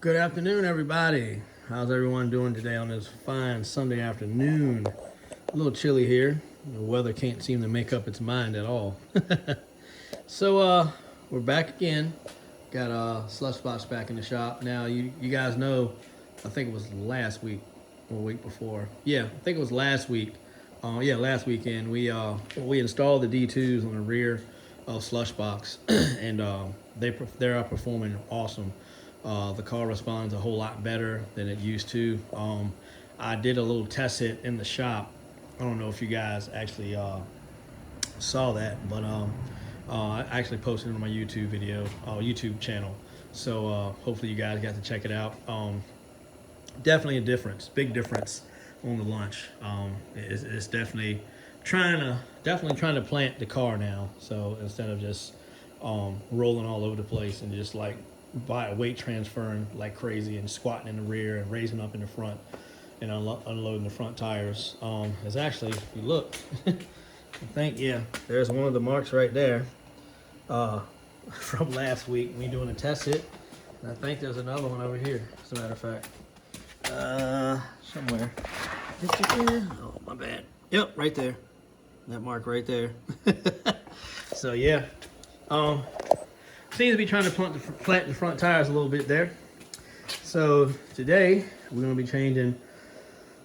Good afternoon, everybody. How's everyone doing today on this fine Sunday afternoon? A little chilly here. The weather can't seem to make up its mind at all. So we're back again. Got slushbox back in the shop. Now you guys know, I think it was last week or week before. Yeah, I think it was last week. Last weekend we installed the D2s on the rear of slushbox, and they're performing awesome. The car responds a whole lot better than it used to. I did a little test hit in the shop. I don't know if you guys actually saw that, but I actually posted it on my YouTube channel. So hopefully you guys got to check it out. Definitely a difference, big difference on the lunch. It's definitely trying to plant the car now. So instead of just rolling all over the place and just like by weight transferring like crazy and squatting in the rear and raising up in the front and unloading the front tires. It's actually, if you look, I think, yeah, there's one of the marks right there from last week, me doing a test hit. And I think there's another one over here, as a matter of fact. Somewhere. Oh, my bad. Yep, right there. That mark right there. So, yeah. Seems to be trying to plant the front tires a little bit there. So today we're going to be changing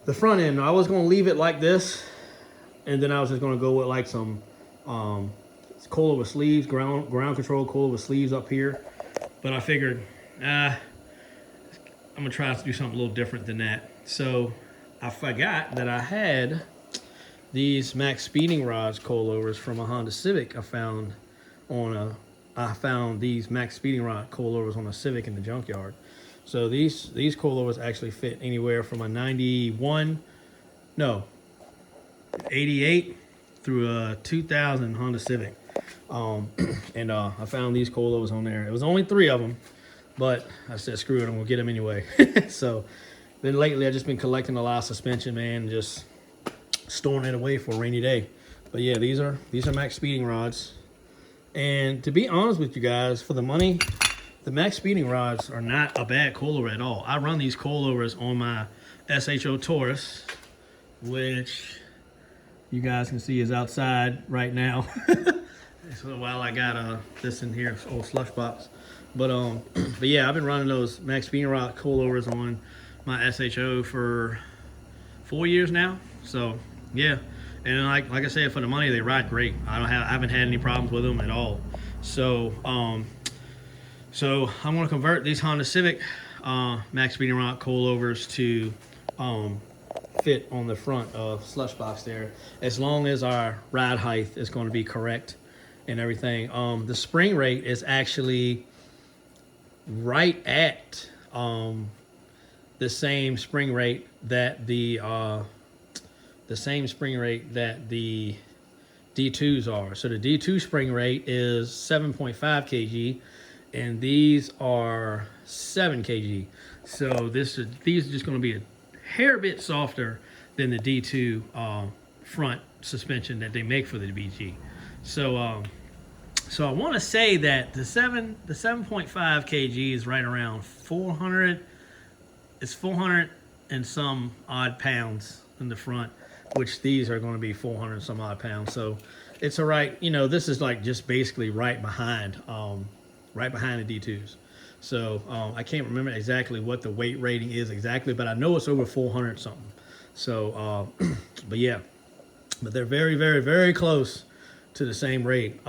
the front end. I was going to leave it like this, and then I was just going to go with like some coilover sleeves, ground control coilover sleeves up here. But I figured I'm going to try to do something a little different than that. So I forgot that I had these max speeding rods coilovers from a Honda Civic. I found these max speeding rod coilovers on a Civic in the junkyard. So these coilovers actually fit anywhere from a 88 through a 2000 Honda Civic. And I found these coilovers on there. It was only 3 of them, but I said, screw it, I'm gonna get them anyway. So then lately I've just been collecting a lot of suspension, man, and just storing it away for a rainy day. But yeah, these are max speeding rods. And to be honest with you guys, for the money, the max speeding rods are not a bad coilover at all. I run these coilovers on my SHO Taurus, which you guys can see is outside right now. So while I got this in here, old slush box. But yeah, I've been running those max speeding rod coilovers on my SHO for 4 years now. So yeah. And like I said, for the money, they ride great. I haven't had any problems with them at all. So I'm gonna convert these Honda Civic max speeding rod coilovers to fit on the front of slushbox there, as long as our ride height is going to be correct and everything. The spring rate is actually right at the same spring rate that the D2s are. So the D2 spring rate is 7.5 kg, and these are 7 kg. So these are just going to be a hair bit softer than the D2 front suspension that they make for the BG. So I want to say that the 7.5 kg is right around 400. It's 400 and some odd pounds in the front, which these are going to be 400 some odd pounds. So it's all right. You know, this is like just basically right behind the D2s. So I can't remember exactly what the weight rating is exactly, but I know it's over 400 something. So, but yeah, but they're very, very, very close to the same rate.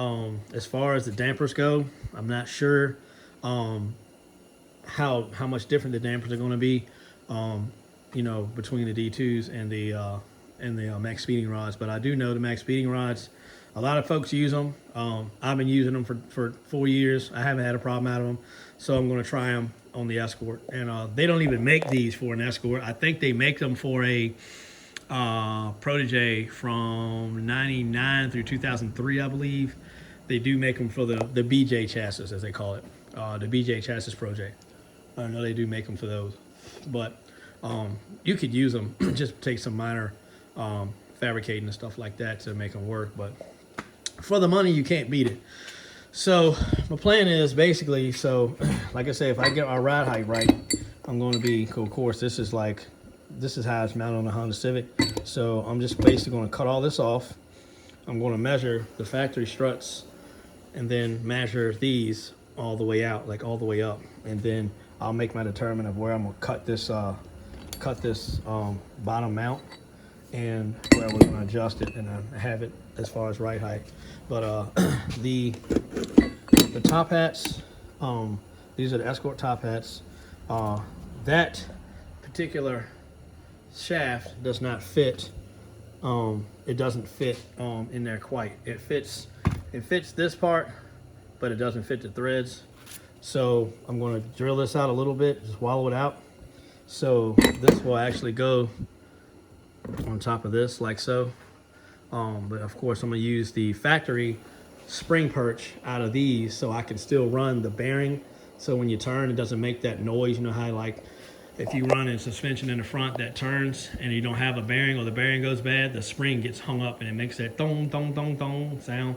As far as the dampers go, I'm not sure how much different the dampers are going to be. You know, between the D2s and the max speeding rods. But I do know the max speeding rods, a lot of folks use them. I've been using them for 4 years. I haven't had a problem out of them. So I'm going to try them on the Escort. And they don't even make these for an Escort. I think they make them for a Protege from 99 through 2003, I believe. They do make them for the BJ chassis, as they call it. The BJ chassis Protege. I know they do make them for those. But you could use them, just take some minor fabricating and stuff like that to make them work. But for the money, you can't beat it. So my plan is basically, so like I said, if I get our ride height right, I'm going to be, of course, this is how it's mounted on the Honda Civic. So I'm just basically going to cut all this off. I'm going to measure the factory struts and then measure these all the way out, like all the way up. And then I'll make my determination of where I'm going to cut this bottom mount and where we're going to adjust it and have it as far as ride height. But the top hats, these are the Escort top hats. That particular shaft does not fit. It doesn't fit in there quite. It fits this part, but it doesn't fit the threads. So I'm going to drill this out a little bit, just wallow it out. So this will actually go on top of this like so. But of course I'm going to use the factory spring perch out of these so I can still run the bearing. So when you turn, it doesn't make that noise. You know how like if you run a suspension in the front that turns and you don't have a bearing or the bearing goes bad, the spring gets hung up and it makes that thong, thong, thong, thong sound.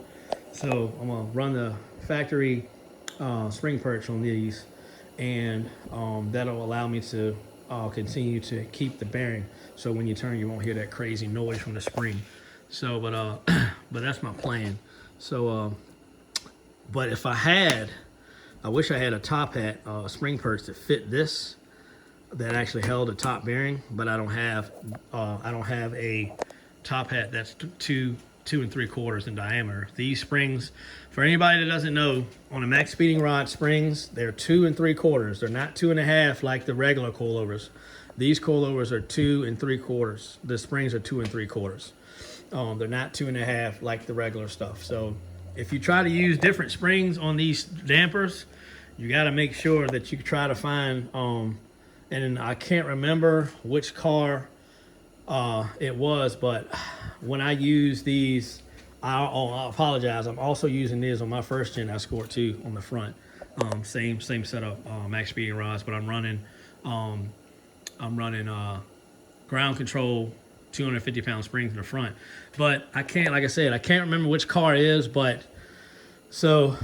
So I'm gonna run the factory spring perch on these, and that'll allow me to continue to keep the bearing. So when you turn, you won't hear that crazy noise from the spring. So, but that's my plan. So, but if I wish I had a top hat spring perch that fit this, that actually held a top bearing, but I don't have a top hat that's 2 3/4 in diameter. These springs, for anybody that doesn't know, on a max speeding rod springs, they're 2 3/4. They're not 2 1/2 like the regular coilovers. These coilovers are 2 3/4. The springs are 2 3/4. They're not 2 1/2 like the regular stuff. So if you try to use different springs on these dampers, you got to make sure that you try to find, and I can't remember which car it was, but when I use these, I apologize. I'm also using these on my first gen Escort too on the front. Same setup, max speeding rods, but I'm running ground control 250-pound springs in the front. But I can't, like I said, I can't remember which car it is, but so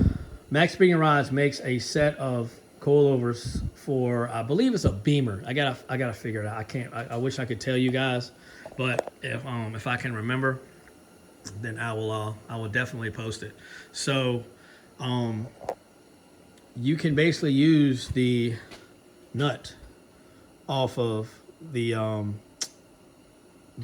Max Speeding Rods makes a set of coilovers for, I believe it's a Beamer. I gotta figure it out. I wish I could tell you guys, but if I can remember, then I will definitely post it. So you can basically use the nut off of the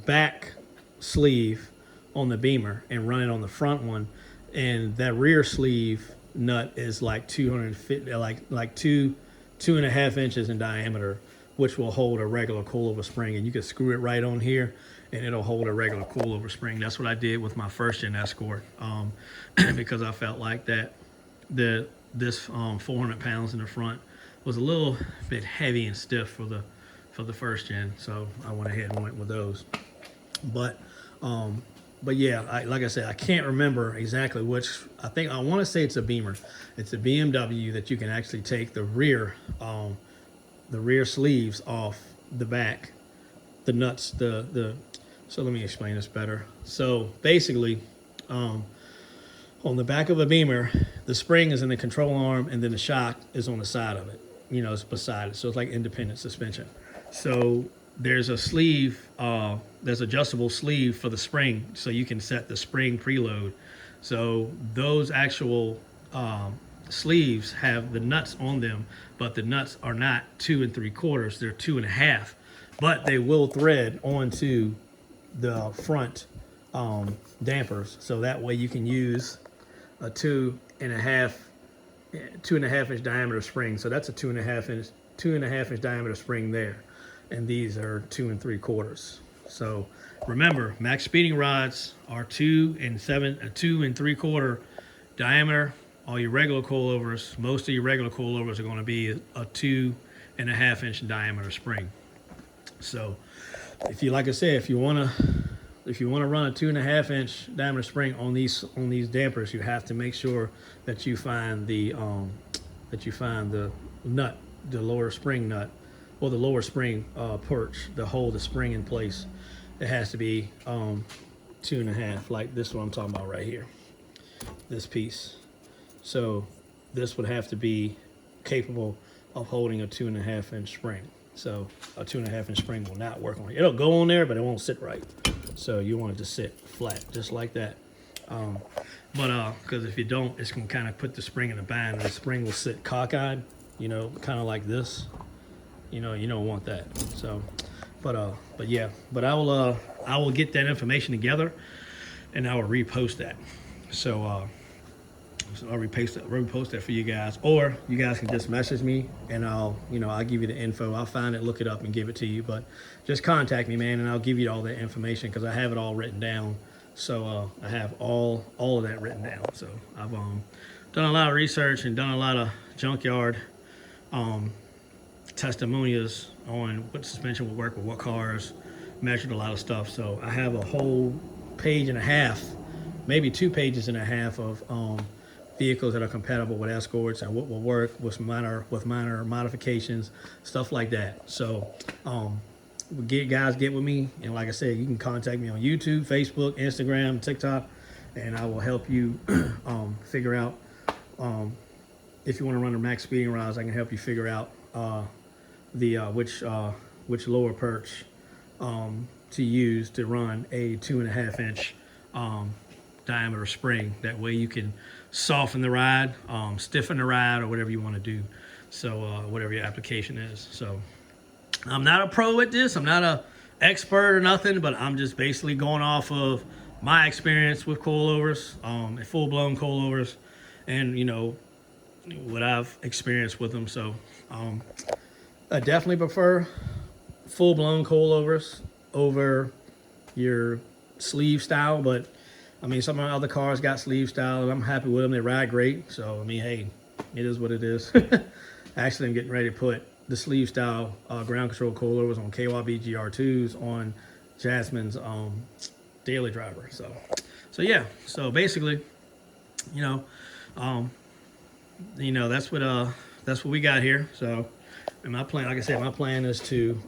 back sleeve on the Beamer and run it on the front one, and that rear sleeve nut is like 250, like 2.5 inches in diameter, which will hold a regular coilover spring, and you can screw it right on here and it'll hold a regular coilover spring. That's what I did with my first gen Escort, because I felt like that this 400 pounds in the front was a little bit heavy and stiff for the first gen, so I went ahead and went with those. But yeah, like I said, I can't remember exactly which. I want to say it's a Beamer. It's a BMW that you can actually take the rear sleeves off the back, the nuts, so let me explain this better. So basically, on the back of a Beamer, the spring is in the control arm and then the shock is on the side of it. You know, it's beside it. So it's like independent suspension. So there's a sleeve, there's adjustable sleeve for the spring, so you can set the spring preload. So those actual sleeves have the nuts on them, but the nuts are not 2 3/4, they're 2 1/2, but they will thread onto the front dampers. So that way you can use a 2.5 inch diameter spring. So that's a 2.5 inch diameter spring there. And these are 2 3/4. So remember, max speeding rods are 2 3/4 diameter. All your regular coilovers, most of your regular coilovers are going to be a 2.5 inch diameter spring. So if you, like I said, if you want to run a 2.5 inch diameter spring on these dampers, you have to make sure that you find the nut, the lower spring nut, or the lower spring perch to hold the spring in place. It has to be 2.5, like this one I'm talking about right here. This piece So this would have to be capable of holding a 2.5-inch spring. So a 2.5-inch spring will not work on it. It'll go on there, but it won't sit right. So you want it to sit flat, just like that. Because if you don't, it's gonna kind of put the spring in a bind. The spring will sit cockeyed, you know, kind of like this. You know, you don't want that. So, but yeah. But I will get that information together, and I will repost that. So, so I'll repost that for you guys, or you guys can just message me, and I'll give you the info. I'll find it, look it up, and give it to you. But just contact me, man, and I'll give you all that information because I have it all written down. So I have all of that written down. So I've done a lot of research and done a lot of junkyard testimonials on what suspension will work with what cars, measured a lot of stuff. So I have a whole page and a half, maybe 2 pages and a half of vehicles that are compatible with Escorts and what will work with minor modifications, stuff like that. So guys, get with me, and like I said, you can contact me on YouTube, Facebook, Instagram, TikTok, and I will help you figure out if you want to run a max speeding rods. I can help you figure out which lower perch to use to run a 2.5-inch diameter spring. That way you can soften the ride, stiffen the ride, or whatever you want to do. So whatever your application is. So I'm not a pro at this. I'm not a expert or nothing, but I'm just basically going off of my experience with coilovers, and full-blown coilovers, and you know what I've experienced with them. So I definitely prefer full-blown coilovers over your sleeve style, but I mean, some of my other cars got sleeve style, and I'm happy with them. They ride great. So, I mean, hey, it is what it is. Actually, I'm getting ready to put the sleeve style ground control coilovers on KYB GR2s on Jasmine's daily driver. So yeah. So basically, that's what we got here. So, and my plan, like I said, my plan is to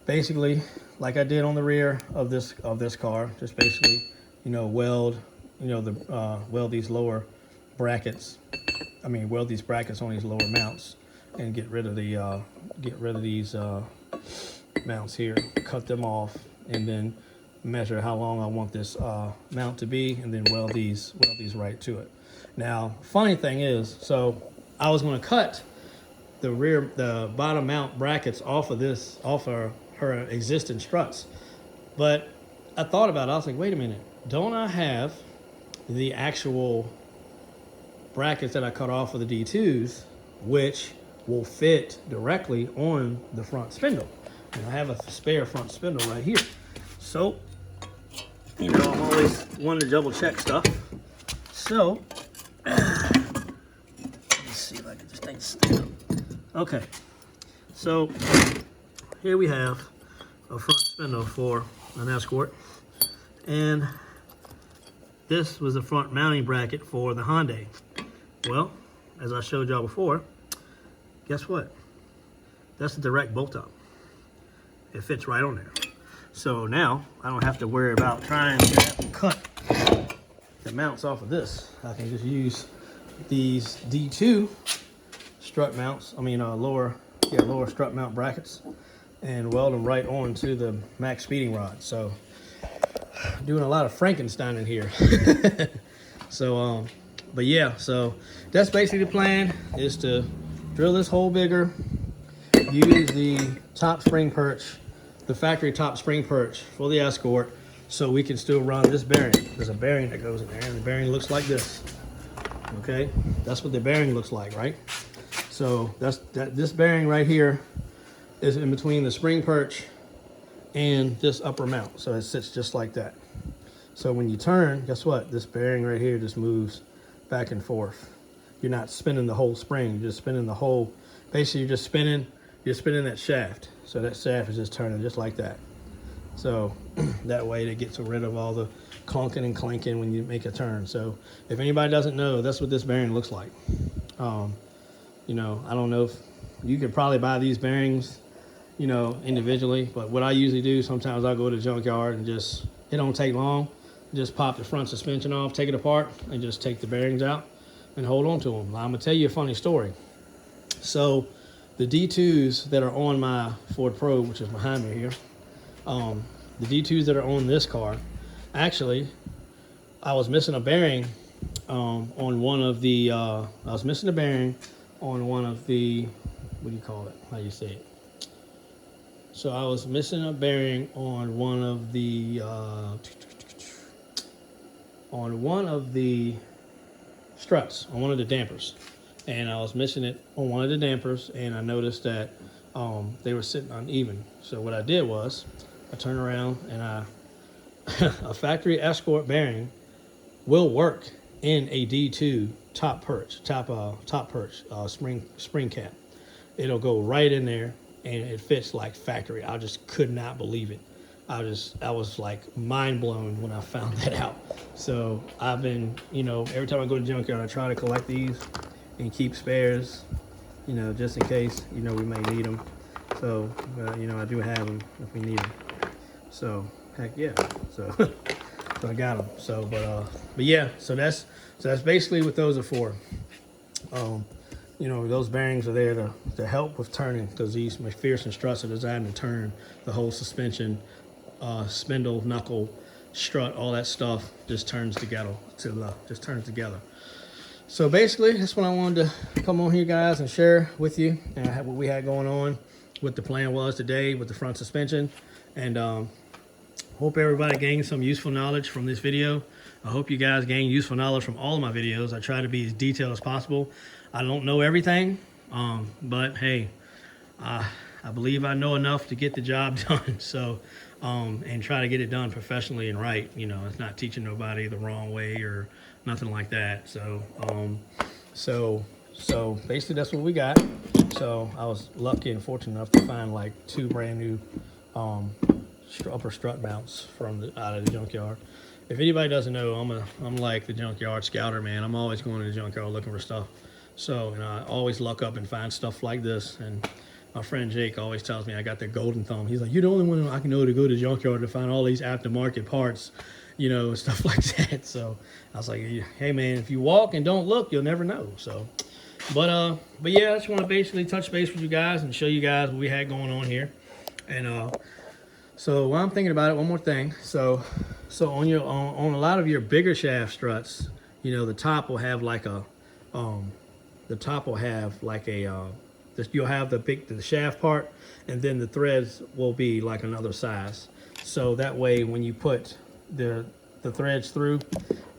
basically, like I did on the rear of this car, just basically, weld, weld these lower brackets. I mean, weld these brackets on these lower mounts, and get rid of these mounts here, cut them off, and then measure how long I want this mount to be, and then weld these right to it. Now, funny thing is, so I was going to cut the bottom mount brackets off of her existing struts, but I thought about it. I was like, wait a minute, don't I have the actual brackets that I cut off of the D2s, which will fit directly on the front spindle? And I have a spare front spindle right here. So, I'm always wanting to double check stuff. So, let's see if I can just stand up. Okay, so here we have a front spindle for an Escort, and this was the front mounting bracket for the Hyundai. Well, as I showed y'all before, guess what? That's a direct bolt up. It fits right on there. So now I don't have to worry about trying to cut the mounts off of this. I can just use these D2 strut mounts, lower strut mount brackets, and weld them right onto the max speeding rod. So doing a lot of Frankenstein in here. So but yeah, so that's basically the plan, is to drill this hole bigger, use the top spring perch, the factory top spring perch for the Escort, so we can still run this bearing. There's a bearing that goes in there, and the bearing looks like this. Okay, that's what the bearing looks like, right? So this bearing right here is in between the spring perch and this upper mount, so it sits just like that. So when you turn, guess what? This bearing right here just moves back and forth. You're not spinning the whole spring, you're just spinning the whole, basically you're spinning that shaft. So that shaft is just turning just like that. So that way it gets rid of all the clunking and clanking when you make a turn. So if anybody doesn't know, that's what this bearing looks like. I don't know if you could probably buy these bearings, individually, but what I usually do, sometimes I'll go to the junkyard and it don't take long, just pop the front suspension off, take it apart, and just take the bearings out, and hold on to them. Now, I'm gonna tell you a funny story. So the D2s that are on my Ford Probe, which is behind me here, the D2s that are on this car, actually, I was missing a bearing on one of the, what do you call it? How do you say it? So I was missing a bearing on one of the struts, on one of the dampers. And I was missing it on one of the dampers, and I noticed that they were sitting uneven. So what I did was, I turned around and a factory Escort bearing will work in a D2 top perch, spring cap. It'll go right in there, and it fits like factory. I just could not believe it. I was like mind blown when I found that out. So I've been, every time I go to the junkyard, I try to collect these and keep spares, just in case, we may need them. So, I do have them if we need them. So, heck yeah. So, so I got them. So, but yeah. So that's basically what those are for. Those bearings are there to help with turning, because these McPherson struts are designed to turn the whole suspension, spindle, knuckle, strut, all that stuff just turns together. So basically, that's what I wanted to come on here, guys, and share with you what we had going on, what the plan was today with the front suspension, and hope everybody gained some useful knowledge from this video. I hope you guys gain useful knowledge from all of my videos. I try to be as detailed as possible. I don't know everything, but hey, I believe I know enough to get the job done. So, and try to get it done professionally and right. It's not teaching nobody the wrong way or nothing like that. So, so basically that's what we got. So I was lucky and fortunate enough to find like 2 brand new upper strut mounts out of the junkyard. If anybody doesn't know, I'm like the junkyard scouter, man. I'm always going to the junkyard looking for stuff. So, I always luck up and find stuff like this. And my friend Jake always tells me I got the golden thumb. He's like, you're the only one I can know to go to the junkyard to find all these aftermarket parts, stuff like that. So I was like, hey man, if you walk and don't look, you'll never know. So, but yeah, I just want to basically touch base with you guys and show you guys what we had going on here. And so while I'm thinking about it, one more thing. So on a lot of your bigger shaft struts, the top will have like a you'll have the shaft part, and then the threads will be like another size. So that way, when you put the threads through,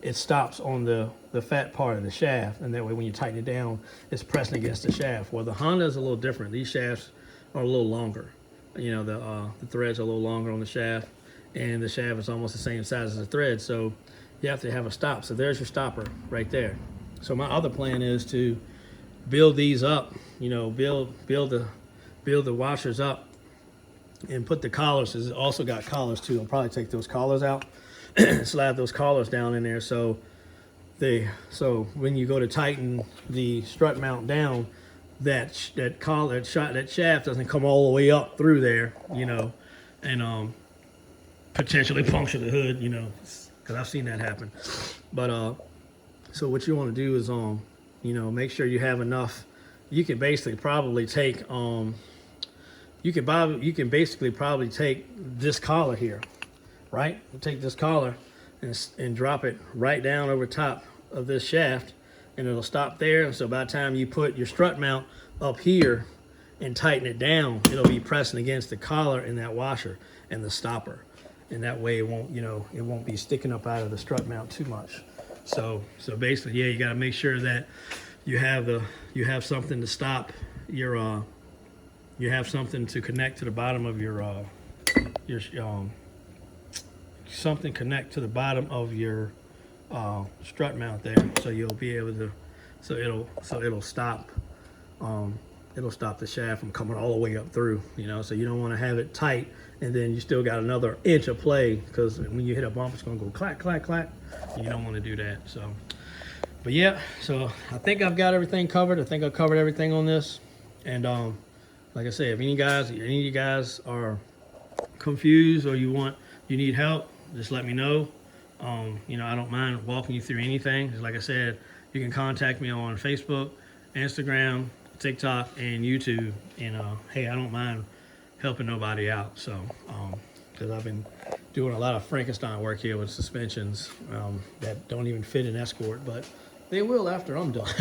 it stops on the fat part of the shaft, and that way when you tighten it down, it's pressing against the shaft. Well, the Honda is a little different. These shafts are a little longer. The threads are a little longer on the shaft, and the shaft is almost the same size as the thread, so you have to have a stop. So there's your stopper right there. So my other plan is to build these up, build the washers up and put the collars. It's also got collars too. I'll probably take those collars out and slap those collars down in there. So when you go to tighten the strut mount down, that shaft doesn't come all the way up through there, and potentially puncture the hood, because I've seen that happen. But so what you want to do is make sure you have enough. You can basically probably take probably take this collar here, right? Take this collar and drop it right down over top of this shaft, and it'll stop there. And so by the time you put your strut mount up here and tighten it down, it'll be pressing against the collar and that washer and the stopper, and that way it won't be sticking up out of the strut mount too much. So basically, yeah, you got to make sure that you have something to stop your you have something to connect to the bottom of your something connect to the bottom of your strut mount there, so you'll be able to, so it'll stop the shaft from coming all the way up through, so you don't want to have it tight and then you still got another inch of play, because when you hit a bump, it's going to go clack, clack, clack. You don't want to do that. So, but yeah, so I think I've got everything covered. I think I've covered everything on this. And like I said, if any of you guys are confused or you need help, just let me know. I don't mind walking you through anything. Just like I said, you can contact me on Facebook, Instagram, TikTok, and YouTube. And hey, I don't mind helping nobody out. So, because I've been doing a lot of Frankenstein work here with suspensions that don't even fit an Escort, but they will after I'm done.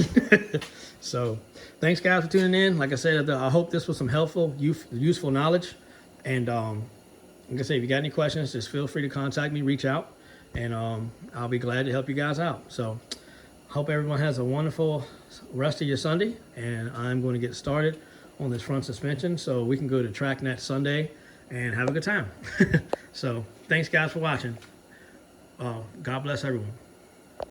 So, thanks guys for tuning in. Like I said, I hope this was some helpful, useful knowledge. And like I say, if you got any questions, just feel free to contact me, reach out, and I'll be glad to help you guys out. So, hope everyone has a wonderful rest of your Sunday, and I'm going to get started on this front suspension so we can go to TrackNet Sunday and have a good time. So, thanks guys for watching. God bless everyone.